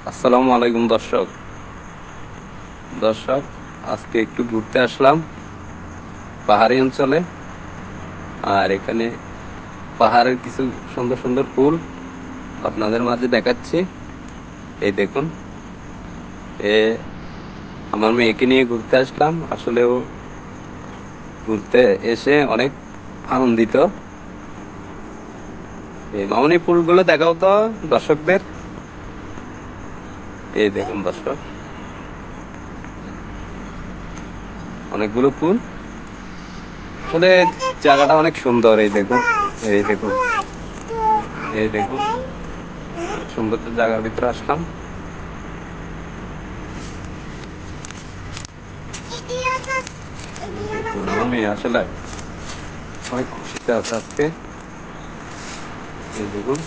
আসসালামু আলাইকুম দর্শক। দর্শক, আজকে একটু ঘুরতে আসলাম পাহাড়ি অঞ্চলে। আর এখানে পাহাড়ের কিছু সুন্দর সুন্দর ফুল আপনাদের মাঝে দেখাচ্ছি। এই দেখুন, এ আমার মেয়েকে নিয়ে ঘুরতে আসলাম। আসলেও ঘুরতে এসে অনেক আনন্দিত। এই মামনি ফুলগুলো দেখাও তো দর্শকদের। এই দেখুন দর্শক, অনেকগুলো ফুল। আসলে জায়গাটা অনেক সুন্দর। এই দেখুন, এই দেখুন, এই দেখুন, সুন্দর জায়গার ভিতরে আসলাম। আমি আসলে অনেক খুশিতে আছে আজকে। এই দেখুন,